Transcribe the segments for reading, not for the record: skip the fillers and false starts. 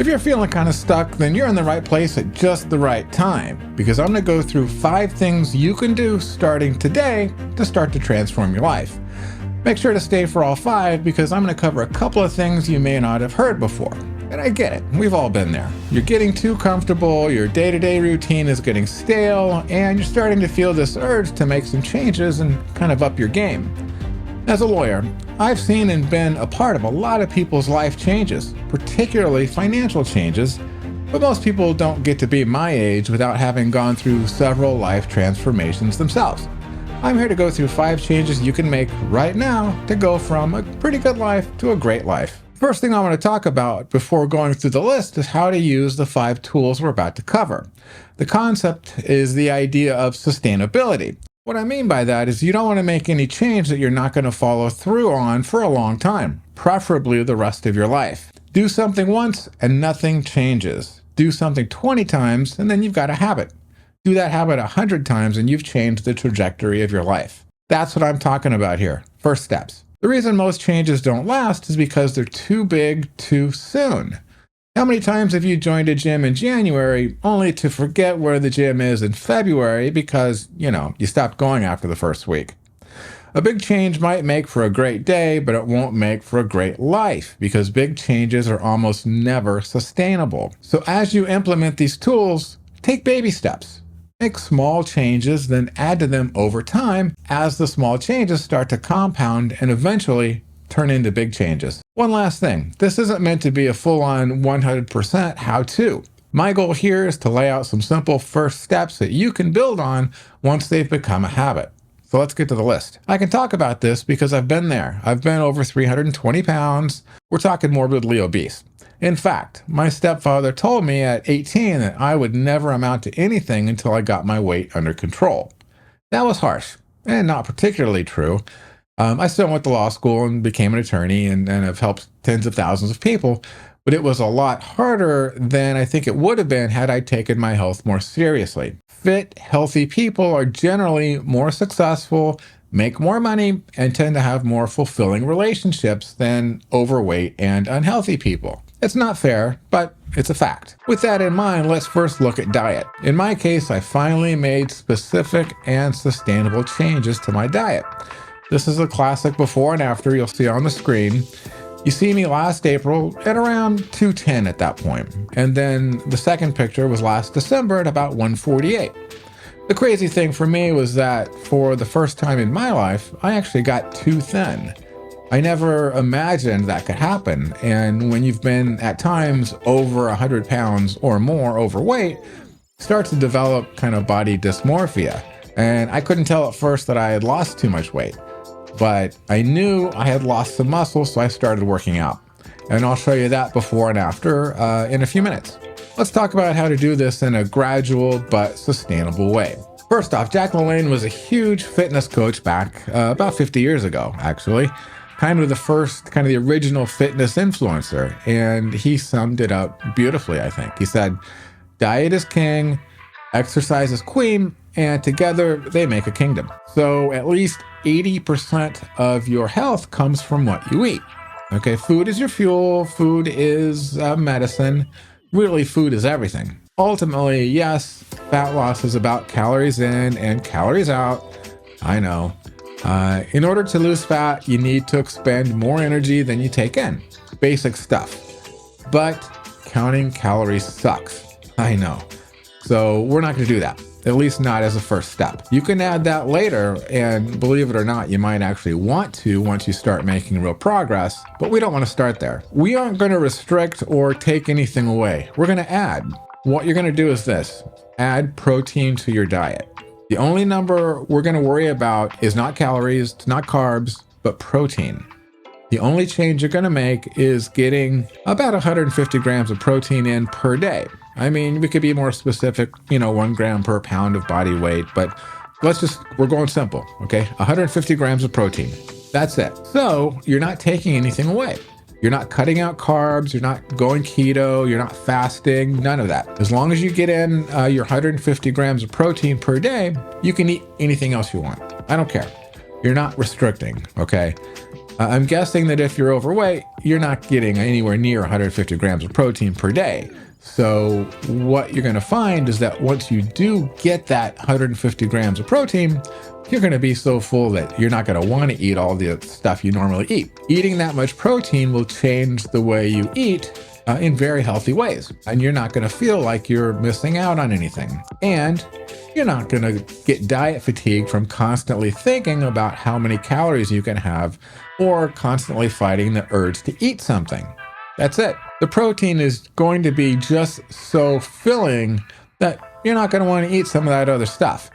If you're feeling kind of stuck, then you're in the right place at just the right time, because I'm going to go through 5 things you can do starting today to start to transform your life. Make sure to stay for all 5 because I'm going to cover a couple of things you may not have heard before. And I get it, we've all been there. You're getting too comfortable, your day-to-day routine is getting stale, and you're starting to feel this urge to make some changes and kind of up your game. As a lawyer, I've seen and been a part of a lot of people's life changes, particularly financial changes, but most people don't get to be my age without having gone through several life transformations themselves. I'm here to go through 5 changes you can make right now to go from a pretty good life to a great life. First thing I want to talk about before going through the list is how to use the 5 tools we're about to cover. The concept is the idea of sustainability. What I mean by that is you don't want to make any change that you're not going to follow through on for a long time, preferably the rest of your life. Do something once and nothing changes. Do something 20 times and then you've got a habit. Do that habit 100 times and you've changed the trajectory of your life. That's what I'm talking about here. First steps. The reason most changes don't last is because they're too big too soon. How many times have you joined a gym in January only to forget where the gym is in February because, you stopped going after the first week? A big change might make for a great day, but it won't make for a great life because big changes are almost never sustainable. So as you implement these tools, take baby steps. Make small changes, then add to them over time as the small changes start to compound and eventually turn into big changes. One last thing, this isn't meant to be a full-on 100% how-to. My goal here is to lay out some simple first steps that you can build on once they've become a habit. So let's get to the list. I can talk about this because I've been there. I've been over 320 pounds. We're talking morbidly obese. In fact, my stepfather told me at 18 that I would never amount to anything until I got my weight under control. That was harsh and not particularly true. I still went to law school and became an attorney and have helped tens of thousands of people, but it was a lot harder than I think it would have been had I taken my health more seriously. Fit, healthy people are generally more successful, make more money, and tend to have more fulfilling relationships than overweight and unhealthy people. It's not fair, but it's a fact. With that in mind, let's first look at diet. In my case, I finally made specific and sustainable changes to my diet. This is a classic before and after you'll see on the screen. You see me last April at around 210 at that point, and then the second picture was last December at about 148. The crazy thing for me was that for the first time in my life, I actually got too thin. I never imagined that could happen, and when you've been at times over 100 pounds or more overweight, you start to develop kind of body dysmorphia. And I couldn't tell at first that I had lost too much weight, but I knew I had lost some muscle, so I started working out. And I'll show you that before and after in a few minutes. Let's talk about how to do this in a gradual but sustainable way. First off, Jack LaLanne was a huge fitness coach back about 50 years ago, actually. Kind of the original fitness influencer. And he summed it up beautifully, I think. He said, diet is king, exercise is queen, and together they make a kingdom. So at least 80% of your health comes from what you eat. Okay, food is your fuel, food is medicine. Really, food is everything. Ultimately, yes, fat loss is about calories in and calories out. I know. In order to lose fat, you need to expend more energy than you take in. Basic stuff. But counting calories sucks. I know. So we're not going to do that. At least not as a first step. You can add that later, and believe it or not, you might actually want to once you start making real progress, but we don't want to start there. We aren't going to restrict or take anything away. We're going to add. What you're going to do is this. Add protein to your diet. The only number we're going to worry about is not calories, not carbs, but protein. The only change you're going to make is getting about 150 grams of protein in per day. I mean, we could be more specific, 1 gram per pound of body weight, but we're going simple, okay? 150 grams of protein. That's it. So you're not taking anything away. You're not cutting out carbs. You're not going keto. You're not fasting. None of that. As long as you get in your 150 grams of protein per day, you can eat anything else you want. I don't care. You're not restricting, okay? I'm guessing that if you're overweight, you're not getting anywhere near 150 grams of protein per day. So what you're going to find is that once you do get that 150 grams of protein, you're going to be so full that you're not going to want to eat all the stuff you normally eat. Eating that much protein will change the way you eat in very healthy ways. And you're not going to feel like you're missing out on anything. And you're not going to get diet fatigue from constantly thinking about how many calories you can have or constantly fighting the urge to eat something. That's it. The protein is going to be just so filling that you're not going to want to eat some of that other stuff.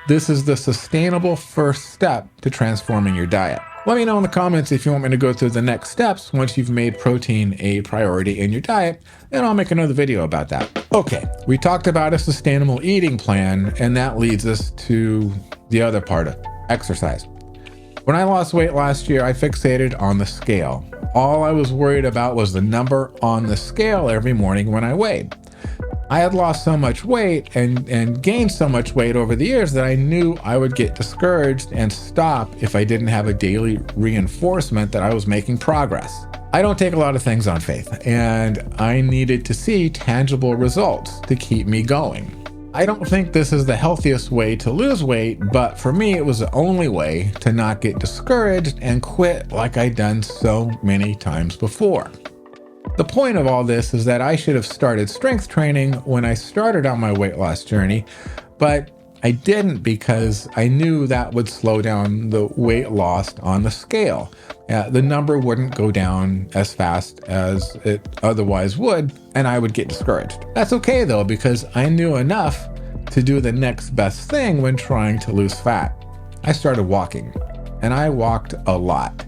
This is the sustainable first step to transforming your diet. Let me know in the comments if you want me to go through the next steps once you've made protein a priority in your diet, and I'll make another video about that. Okay, we talked about a sustainable eating plan, and that leads us to the other part of exercise. When I lost weight last year, I fixated on the scale. All I was worried about was the number on the scale every morning when I weighed. I had lost so much weight and gained so much weight over the years that I knew I would get discouraged and stop if I didn't have a daily reinforcement that I was making progress. I don't take a lot of things on faith, and I needed to see tangible results to keep me going. I don't think this is the healthiest way to lose weight, but for me, it was the only way to not get discouraged and quit like I'd done so many times before. The point of all this is that I should have started strength training when I started on my weight loss journey, but I didn't because I knew that would slow down the weight loss on the scale. The number wouldn't go down as fast as it otherwise would, and I would get discouraged. That's okay though, because I knew enough to do the next best thing when trying to lose fat. I started walking, and I walked a lot.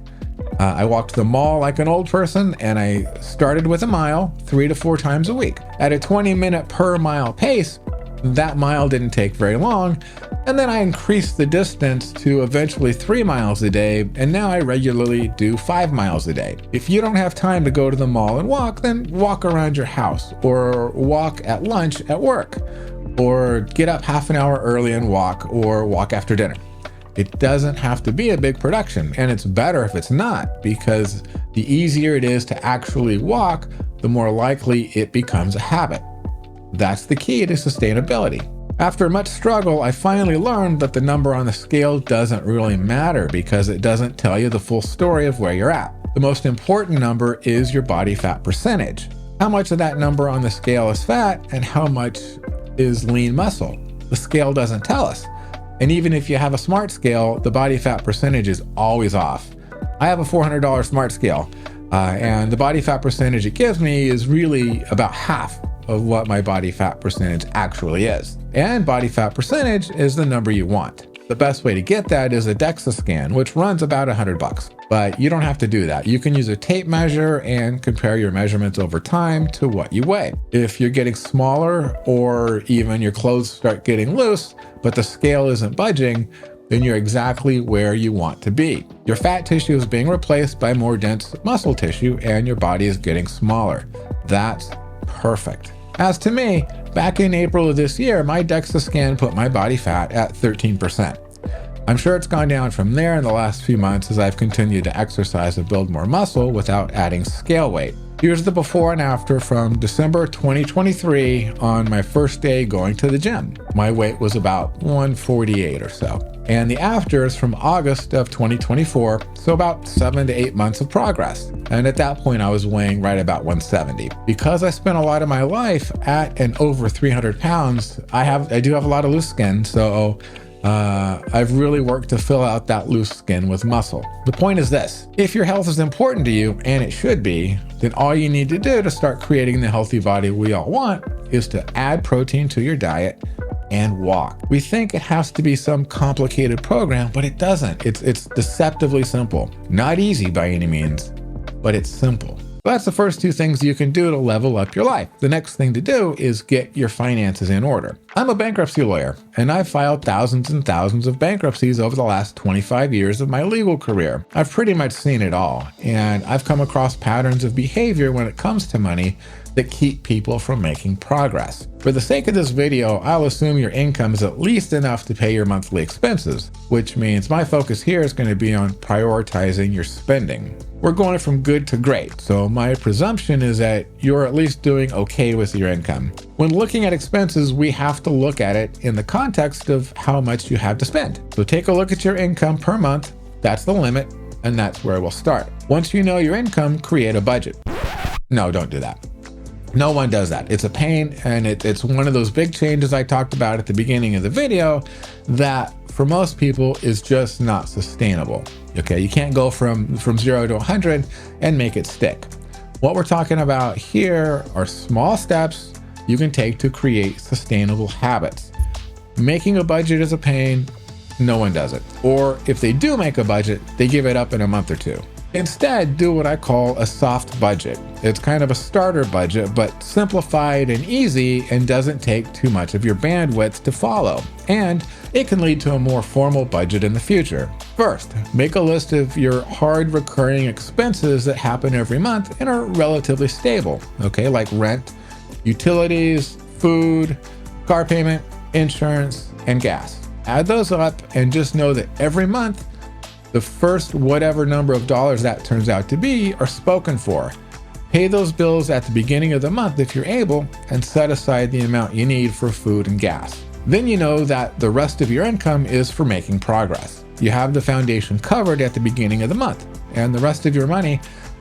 I walked the mall like an old person, and I started with a mile 3 to 4 times a week. At a 20-minute per mile pace, that mile didn't take very long, and then I increased the distance to eventually 3 miles a day, and now I regularly do 5 miles a day. If you don't have time to go to the mall and walk, then walk around your house, or walk at lunch at work, or get up half an hour early and walk, or walk after dinner. It doesn't have to be a big production, and it's better if it's not, because the easier it is to actually walk, the more likely it becomes a habit. That's the key to sustainability. After much struggle, I finally learned that the number on the scale doesn't really matter because it doesn't tell you the full story of where you're at. The most important number is your body fat percentage. How much of that number on the scale is fat and how much is lean muscle? The scale doesn't tell us. And even if you have a smart scale, the body fat percentage is always off. I have a $400 smart scale, and the body fat percentage it gives me is really about half of what my body fat percentage actually is. And body fat percentage is the number you want. The best way to get that is a DEXA scan, which runs about $100. But you don't have to do that. You can use a tape measure and compare your measurements over time to what you weigh. If you're getting smaller or even your clothes start getting loose, but the scale isn't budging, then you're exactly where you want to be. Your fat tissue is being replaced by more dense muscle tissue and your body is getting smaller. That's perfect. As to me, back in April of this year, my DEXA scan put my body fat at 13%. I'm sure it's gone down from there in the last few months as I've continued to exercise and build more muscle without adding scale weight. Here's the before and after from December 2023 on my first day going to the gym. My weight was about 148 or so. And the after is from August of 2024, so about 7 to 8 months of progress. And at that point, I was weighing right about 170. Because I spent a lot of my life at and over 300 pounds, I do have a lot of loose skin, so I've really worked to fill out that loose skin with muscle. The point is this: if your health is important to you, and it should be, then all you need to do to start creating the healthy body we all want is to add protein to your diet and walk. We think it has to be some complicated program, but it doesn't. It's deceptively simple. Not easy by any means, but it's simple. That's the first 2 things you can do to level up your life. The next thing to do is get your finances in order. I'm a bankruptcy lawyer, and I've filed thousands and thousands of bankruptcies over the last 25 years of my legal career. I've pretty much seen it all, and I've come across patterns of behavior when it comes to money that keep people from making progress. For the sake of this video, I'll assume your income is at least enough to pay your monthly expenses, which means my focus here is going to be on prioritizing your spending. We're going from good to great, so my presumption is that you're at least doing okay with your income. When looking at expenses, we have to look at it in the context of how much you have to spend. So take a look at your income per month. That's the limit, and that's where we'll start. Once you know your income, create a budget. No, don't do that. No one does that. It's a pain, and it's one of those big changes I talked about at the beginning of the video that for most people is just not sustainable. Okay, you can't go from 0 to 100 and make it stick. What we're talking about here are small steps you can take to create sustainable habits. Making a budget is a pain. No one does it. Or if they do make a budget, they give it up in a month or two. Instead, do what I call a soft budget. It's kind of a starter budget, but simplified and easy and doesn't take too much of your bandwidth to follow. And it can lead to a more formal budget in the future. First, make a list of your hard recurring expenses that happen every month and are relatively stable, okay, like rent, utilities, food, car payment, insurance, and gas. Add those up and just know that every month, the first whatever number of dollars that turns out to be are spoken for. Pay those bills at the beginning of the month if you're able, and set aside the amount you need for food and gas. Then you know that the rest of your income is for making progress. You have the foundation covered at the beginning of the month, and the rest of your money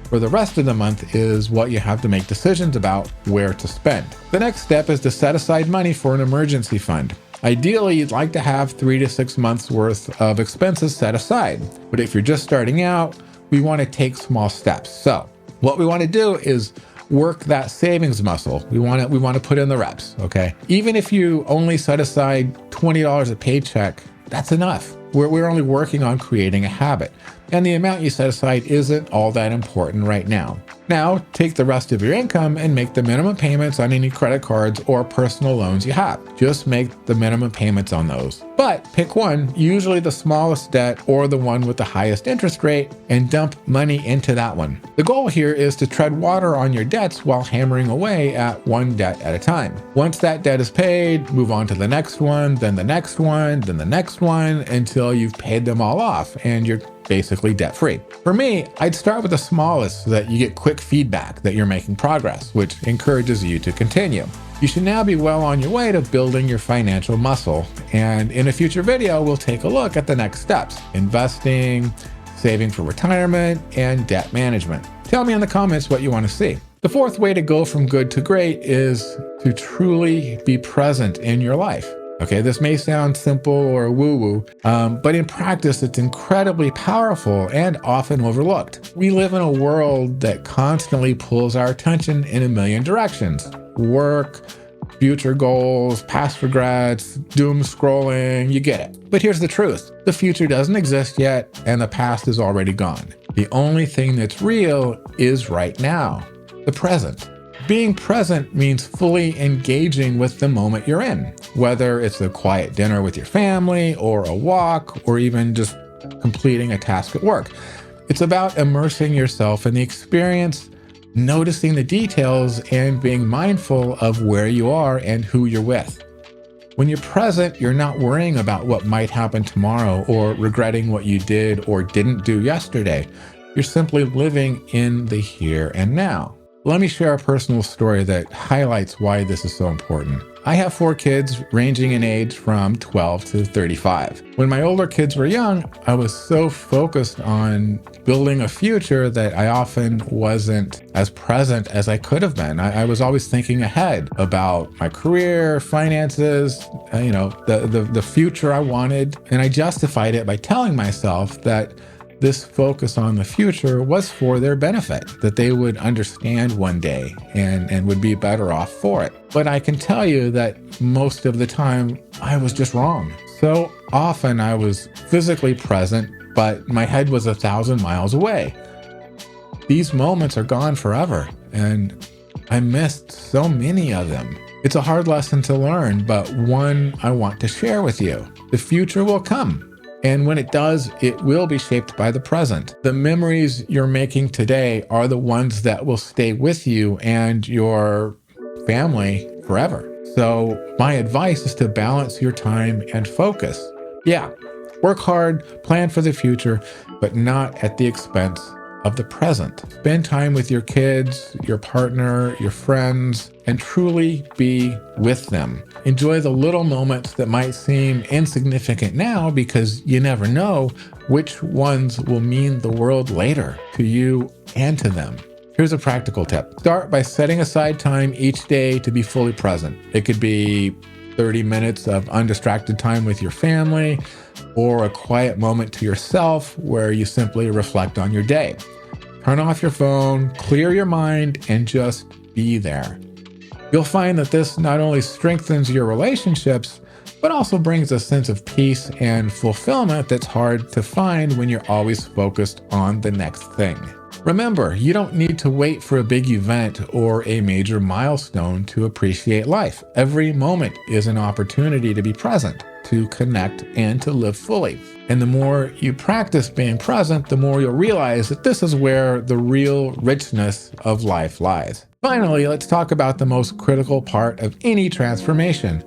for the rest of the month is what you have to make decisions about where to spend. The next step is to set aside money for an emergency fund. Ideally, you'd like to have 3 to 6 months worth of expenses set aside. But if you're just starting out, we want to take small steps. So what we want to do is work that savings muscle. We want to put in the reps, okay? Even if you only set aside $20 a paycheck, that's enough. We're only working on creating a habit. And the amount you set aside isn't all that important right now. Now, take the rest of your income and make the minimum payments on any credit cards or personal loans you have. Just make the minimum payments on those. But pick one, usually the smallest debt or the one with the highest interest rate, and dump money into that one. The goal here is to tread water on your debts while hammering away at one debt at a time. Once that debt is paid, move on to the next one, then the next one, then the next one, until you've paid them all off and you're basically debt-free. For me, I'd start with the smallest so that you get quick feedback that you're making progress, which encourages you to continue. You should now be well on your way to building your financial muscle. And in a future video, we'll take a look at the next steps: investing, saving for retirement, and debt management. Tell me in the comments what you want to see. The fourth way to go from good to great is to truly be present in your life. Okay, this may sound simple or woo-woo, but in practice, it's incredibly powerful and often overlooked. We live in a world that constantly pulls our attention in a million directions. Work, future goals, past regrets, doom scrolling, you get it. But here's the truth. The future doesn't exist yet, and the past is already gone. The only thing that's real is right now, the present. Being present means fully engaging with the moment you're in, whether it's a quiet dinner with your family or a walk or even just completing a task at work. It's about immersing yourself in the experience, noticing the details, and being mindful of where you are and who you're with. When you're present, you're not worrying about what might happen tomorrow or regretting what you did or didn't do yesterday. You're simply living in the here and now. Let me share a personal story that highlights why this is so important. I have 4 kids ranging in age from 12 to 35. When my older kids were young, I was so focused on building a future that I often wasn't as present as I could have been. I was always thinking ahead about my career, finances, the future I wanted, and I justified it by telling myself that this focus on the future was for their benefit, that they would understand one day and would be better off for it. But I can tell you that most of the time I was just wrong. So often I was physically present, but my head was 1,000 miles away. These moments are gone forever, and I missed so many of them. It's a hard lesson to learn, but one I want to share with you. The future will come. And when it does, it will be shaped by the present. The memories you're making today are the ones that will stay with you and your family forever. So my advice is to balance your time and focus. Yeah, work hard, plan for the future, but not at the expense of the present. Spend time with your kids, your partner, your friends, and truly be with them. Enjoy the little moments that might seem insignificant now, because you never know which ones will mean the world later to you and to them. Here's a practical tip. Start by setting aside time each day to be fully present. It could be 30 minutes of undistracted time with your family, or a quiet moment to yourself where you simply reflect on your day. Turn off your phone, clear your mind, and just be there. You'll find that this not only strengthens your relationships, but also brings a sense of peace and fulfillment that's hard to find when you're always focused on the next thing. Remember, you don't need to wait for a big event or a major milestone to appreciate life. Every moment is an opportunity to be present, to connect, and to live fully. And the more you practice being present, the more you'll realize that this is where the real richness of life lies. Finally, let's talk about the most critical part of any transformation: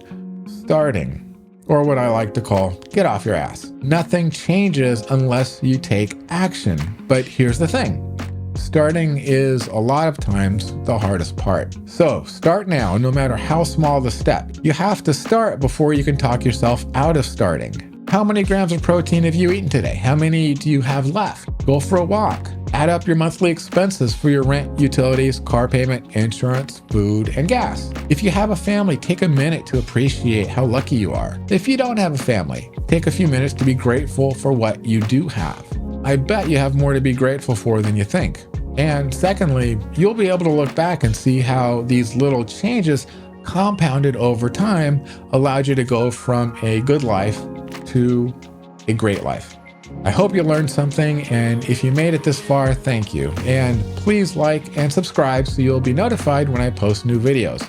starting. Or what I like to call, get off your ass. Nothing changes unless you take action. But here's the thing. Starting is a lot of times the hardest part. So start now, no matter how small the step. You have to start before you can talk yourself out of starting. How many grams of protein have you eaten today? How many do you have left? Go for a walk. Add up your monthly expenses for your rent, utilities, car payment, insurance, food, and gas. If you have a family, take a minute to appreciate how lucky you are. If you don't have a family, take a few minutes to be grateful for what you do have. I bet you have more to be grateful for than you think. And secondly, you'll be able to look back and see how these little changes compounded over time allowed you to go from a good life to a great life. I hope you learned something, and if you made it this far, thank you. And please like and subscribe so you'll be notified when I post new videos.